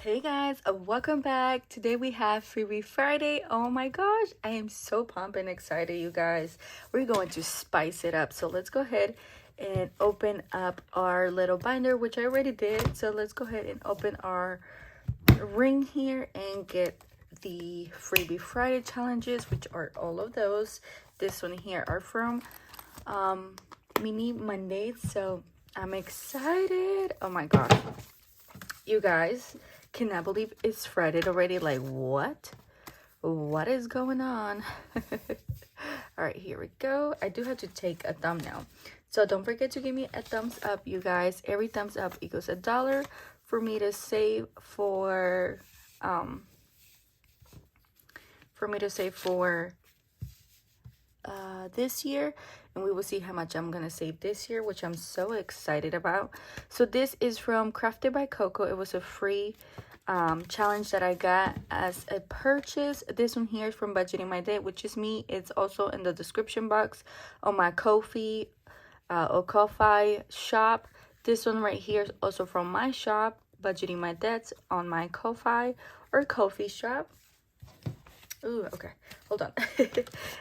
Hey guys, welcome back. Today we have Freebie Friday. Oh my gosh, I am so pumped and excited, you guys. We're going to spice it up. So let's go ahead and open up our little binder, which I already did. So let's go ahead and open our ring here and get the Freebie Friday challenges, which are all of those. This one here are from Mini Mondays. So I'm excited. Oh my gosh. You guys, cannot believe it's Friday already. Like, what is going on? All right, here we go. I do have to take a thumbnail, so don't forget to give me a thumbs up, you guys. Every thumbs up equals $1 for me to save for this year, and we will see how much I'm gonna save this year, which I'm so excited about. So this is from Crafted by Coco. It was a free challenge that I got as a purchase. This one here is from Budgeting My Day, which is me. It's also in the description box on my Ko-fi or Ko-fi shop. This one right here is also from my shop, Budgeting My Debts, on my Ko-fi or Ko-fi shop. Ooh, okay, hold on.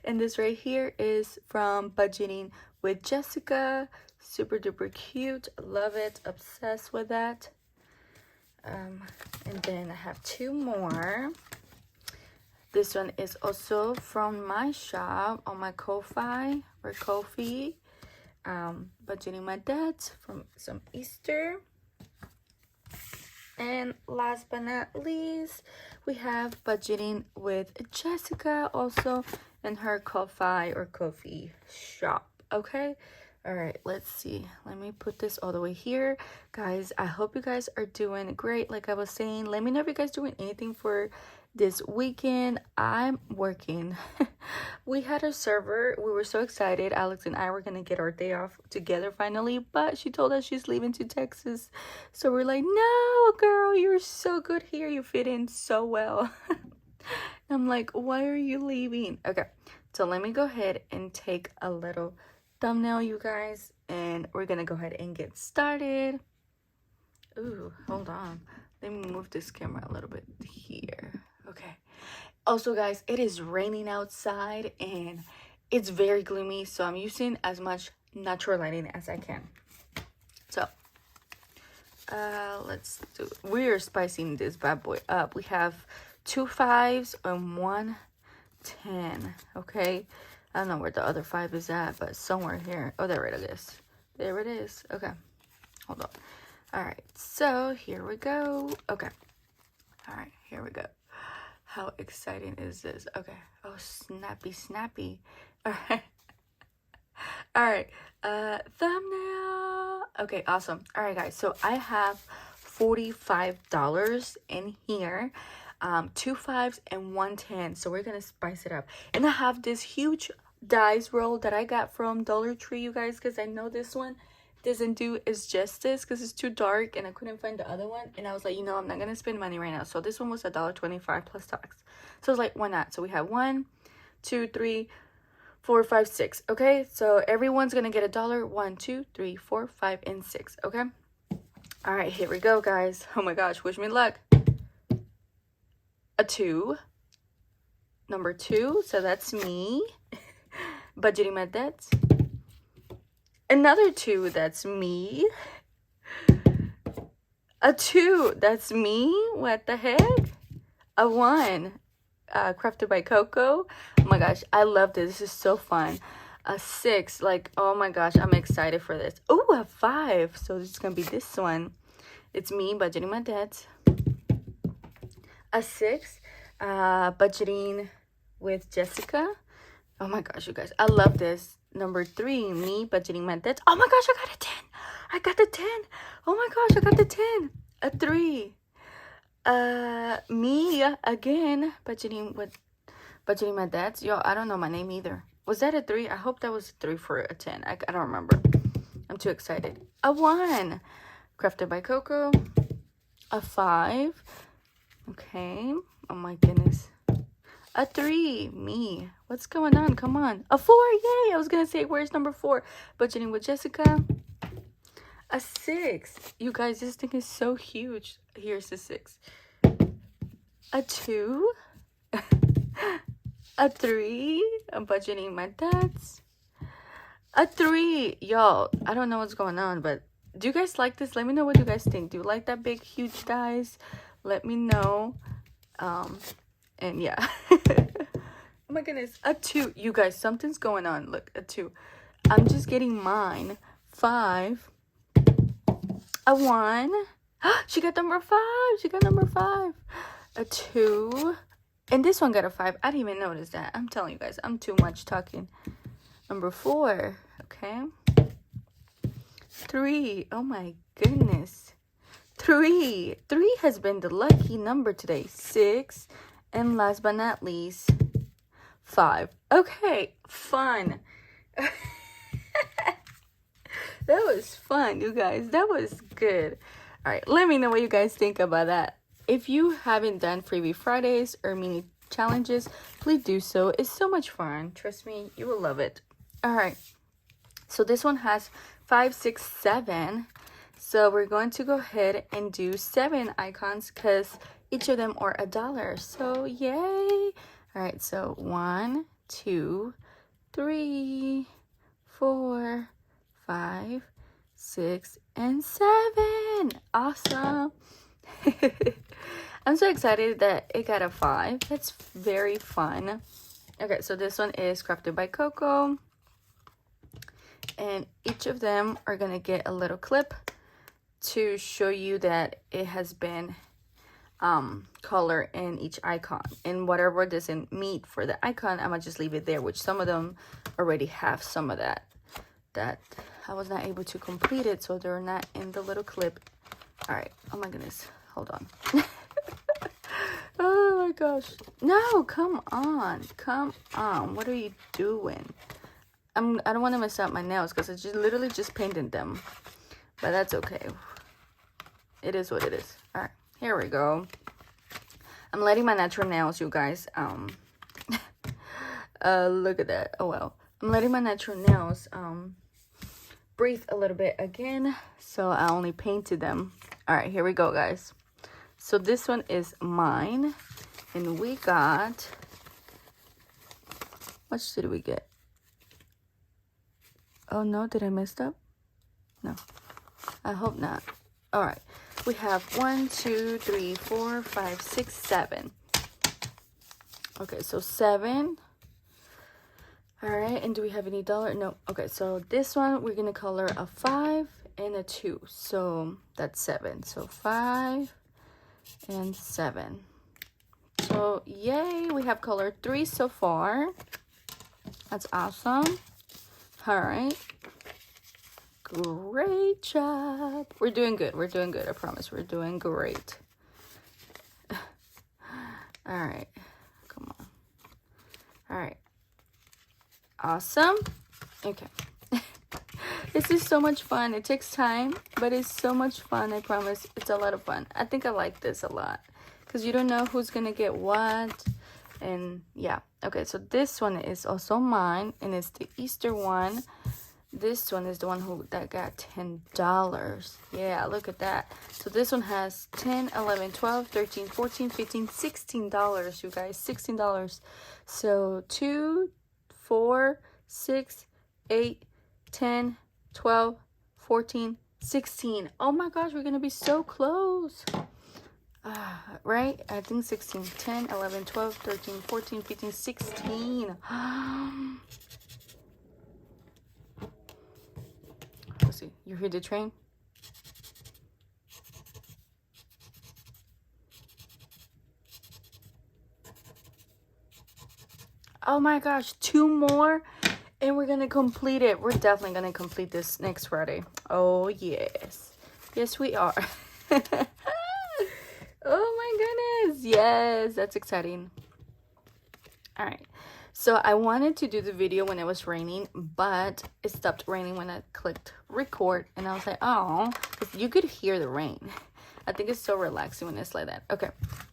And this right here is from Budgeting with Jessica. Super duper cute. Love it. Obsessed with that. And then I have two more. This one is also from my shop on my Ko-fi or Ko-fi. Budgeting My Debts from some Easter. And last but not least, we have Budgeting with Jessica, also in her Ko-fi or Ko-fi shop. Okay, all right, let's see. Let me put this all the way here. Guys, I hope you guys are doing great. Like I was saying, let me know if you guys doing anything for this weekend. I'm working. We had a server. We were so excited. Alex and I were gonna get our day off together finally, but she told us she's leaving to Texas. So we're like, no, girl, you're so good here. You fit in so well. I'm like, why are you leaving? Okay, so let me go ahead and take a little thumbnail, you guys, and we're gonna go ahead and get started. Ooh, hold on. Let me move this camera a little bit here. Okay. Also, guys, it is raining outside and it's very gloomy, so I'm using as much natural lighting as I can. So, let's do. We're spicing this bad boy up. We have 2 5s and 1 10. Okay. I don't know where the other 5 is at, but somewhere here. Oh, there it is. There it is. Okay. Hold on. All right. So here we go. Okay. All right. Here we go. How exciting is this? Okay. Oh, snappy. All right. All right. Thumbnail. Okay, awesome. All right, guys. So I have $45 in here. 2 5s and 1 10. So we're gonna spice it up. And I have this huge dice roll that I got from Dollar Tree, you guys, because I know this one doesn't do its justice because it's too dark and I couldn't find the other one, and I was like, you know, I'm not gonna spend money right now. So this one was $1.25 plus tax, so I was like, why not? So we have 1 2 3 4 5 6. Okay, so everyone's gonna get $1. 1 2 3 4 5 and 6. Okay, all right, here we go, guys. Oh my gosh, wish me luck. A 2, number 2, so that's me. Budgeting My Debts. Another 2, that's me. A 2, that's me. What the heck? A 1, Crafted by Coco. Oh my gosh, I love this. This is so fun. A 6, like, oh my gosh, I'm excited for this. Oh, a 5, so this is gonna be this one. It's me, Budgeting My Debts. A 6, Budgeting with Jessica. Oh my gosh, you guys, I love this. Number 3, me, Budgeting My Debts. Oh my gosh, I got a 10. I got the 10. Oh my gosh, I got the 10. A 3. Me again, Budgeting My Debts. Yo, I don't know my name either. Was that a 3? I hope that was a 3 for a 10. I don't remember. I'm too excited. A 1, Crafted by Coco. A 5. Okay. Oh my goodness. A 3, me. What's going on? Come on. A 4, yay! I was gonna say, where's number 4? Budgeting with Jessica. A 6. You guys, this thing is so huge. Here's the 6. a 2, a 3. I'm budgeting my dad's. A 3. Y'all, I don't know what's going on, but do you guys like this? Let me know what you guys think. Do you like that big, huge dice? Let me know. And yeah. Oh my goodness. A 2. You guys, something's going on. Look, a 2. I'm just getting mine. 5. A 1. She got number 5. She got number 5. A 2. And this one got a 5. I didn't even notice that. I'm telling you guys, I'm too much talking. Number 4. Okay. 3. Oh my goodness. 3. 3 has been the lucky number today. 6. And last but not least, 5. Okay. Fun. That was fun, you guys. That was good. All right, let me know what you guys think about that. If you haven't done Freebie Fridays or mini challenges, please do so. It's so much fun. Trust me, you will love it. All right, so this one has 5, 6, 7. So we're going to go ahead and do 7 icons because each of them are $1. So yay. All right, so 1, 2, 3, 4, 5, 6, and 7. Awesome. I'm so excited that it got a 5. That's very fun. Okay, so this one is Crafted by Coco. And each of them are going to get a little clip to show you that it has been color in each icon. And whatever doesn't meet for the icon, I'm going to just leave it there, which some of them already have some of that I was not able to complete it, so they're not in the little clip. All right. Oh my goodness. Hold on. Oh my gosh. No, come on. Come on. What are you doing? I don't want to mess up my nails because I literally just painted them. But that's okay. It is what it is. All right. Here we go. I'm letting my natural nails, you guys. Look at that. Oh well. I'm letting my natural nails breathe a little bit again, so I only painted them. All right, here we go, guys. So this one is mine, and we got, how much did we get? Oh no, did I mess up? No, I hope not. All right, we have 1, 2, 3, 4, 5, 6, 7. Okay, so 7. All right, and do we have any dollar? No. Okay, so this one we're gonna color a 5 and a 2, so that's 7. So 5 and 7. So yay, we have colored 3 so far. That's awesome. All right, great job. We're doing good. We're doing good. I promise. We're doing great. All right, come on. All right. Awesome. Okay. This is so much fun. It takes time, but it's so much fun. I promise. It's a lot of fun. I think I like this a lot because you don't know who's gonna get what. And yeah. Okay, so this one is also mine, and it's the Easter one. This one is the one that got $10. Yeah, look at that. So this one has 10, 11, 12, 13, 14, 15, $16, you guys. $16. So 2, 4, 6, 8, 10, 12, 14, 16. Oh my gosh, we're gonna be so close. Right? I think 16. 10, 11, 12, 13, 14, 15, 16. Let's see. You hear the train? Oh my gosh, 2 more and we're gonna complete it. We're definitely gonna complete this next Friday. Oh yes. Yes, we are. Oh my goodness. Yes, that's exciting. All right. So I wanted to do the video when it was raining, but it stopped raining when I clicked record, and I was like, oh, you could hear the rain. I think it's so relaxing when it's like that. Okay,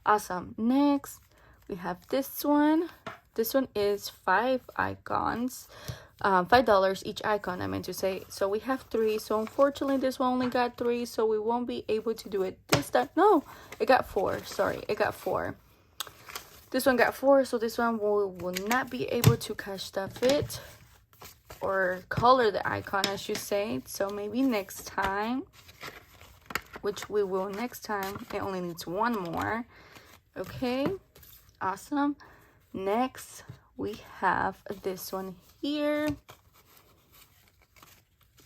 awesome. Next, we have this one. This one is 5 icons, $5 each icon, I meant to say. So we have 3. So unfortunately, this one only got 3, so we won't be able to do it this time. No, it got 4. Sorry, it got 4. This one got 4, so this one will not be able to cash stuff it or color the icon, I should say. So maybe next time, which we will next time. It only needs 1 more. Okay, awesome. Next, we have this one here.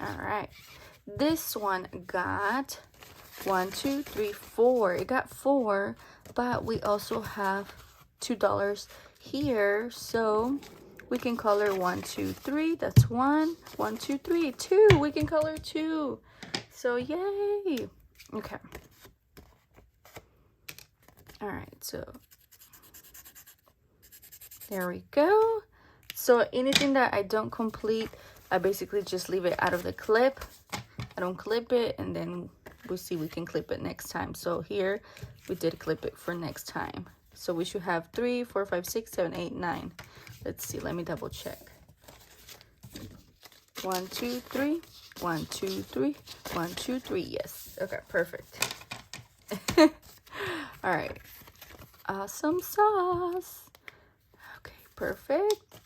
All right, this one got 1, 2, 3, 4. It got 4, but we also have $2 here, so we can color 1, 2, 3. That's 1, 1, 2, 3, 2. We can color 2. So yay. Okay. All right, so there we go. So anything that I don't complete, I basically just leave it out of the clip. I don't clip it, and then we see we can clip it next time. So here we did clip it for next time. So we should have 3, 4, 5, 6, 7, 8, 9. Let's see, let me double check. 1, 2, 3, 1, 2, 3, 1, 2, 3. Yes. Okay, perfect. All right. Awesome sauce. Okay, perfect.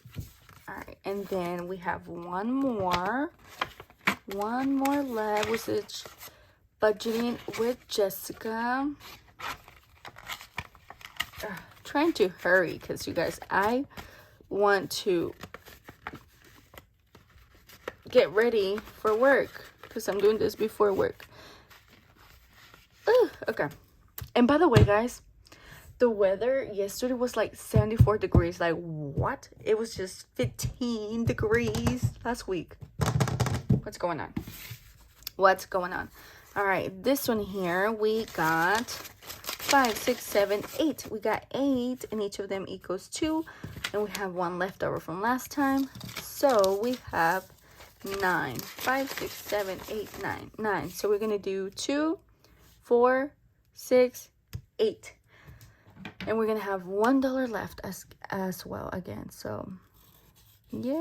All right, and then we have one more left, which is budgeting with Jessica. Trying to hurry because you guys, I want to get ready for work because I'm doing this before work. Okay. And by the way, guys, the weather yesterday was like 74 degrees. Like, what? It was just 15 degrees last week. What's going on? What's going on? All right, this one here, we got 5, 6, 7, 8. We got 8, and each of them equals 2. And we have 1 left over from last time. So we have 9. 5, 6, 7, 8, 9. 9. So we're going to do 2, 4, 6, 8. And we're going to have $1 left as well again. So, yay.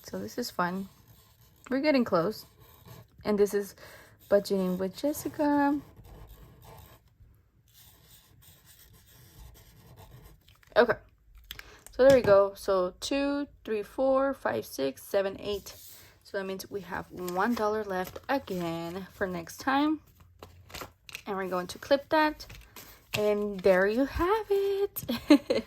So this is fun. We're getting close. And this is budgeting with Jessica. Okay. So there we go. So 2, 3, 4, 5, 6, 7, 8. So that means we have $1 left again for next time. And we're going to clip that. And there you have it.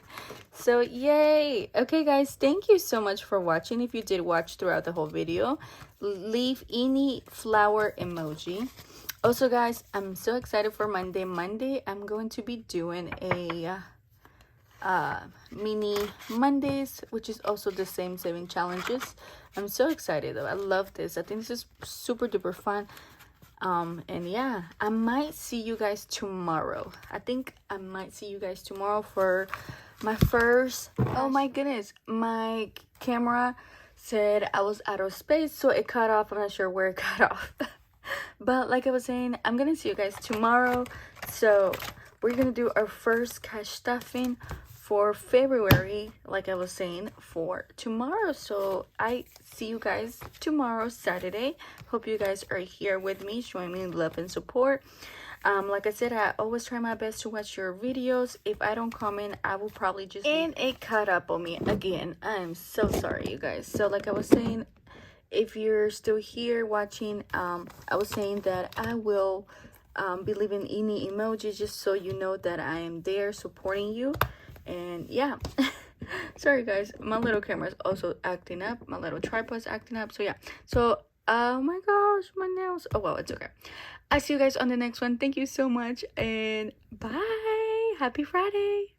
So yay. Okay, guys, thank you so much for watching. If you did watch throughout the whole video, leave any flower emoji. Also, guys, I'm so excited for Monday. I'm going to be doing a mini Mondays, which is also the same 7 challenges. I'm so excited though. I love this. I think this is super duper fun. And yeah, I might see you guys tomorrow. I think I might see you guys tomorrow for my first, oh my goodness, my camera said I was out of space, so it cut off. I'm not sure where it cut off. But like I was saying, I'm gonna see you guys tomorrow. So we're gonna do our first cash stuffing for February, like I was saying, for tomorrow. So I see you guys tomorrow, Saturday. Hope you guys are here with me, showing me love and support. Like I said, I always try my best to watch your videos. If I don't comment, I will probably just... And it cut up on me again. I'm so sorry, you guys. So like I was saying, if you're still here watching, I was saying that I will be leaving any emojis just so you know that I am there supporting you. And yeah. Sorry guys, my little camera is also acting up. My little tripod's acting up. So yeah. So oh my gosh, my nails. Oh well, it's okay. I see you guys on the next one. Thank you so much, and bye. Happy Friday.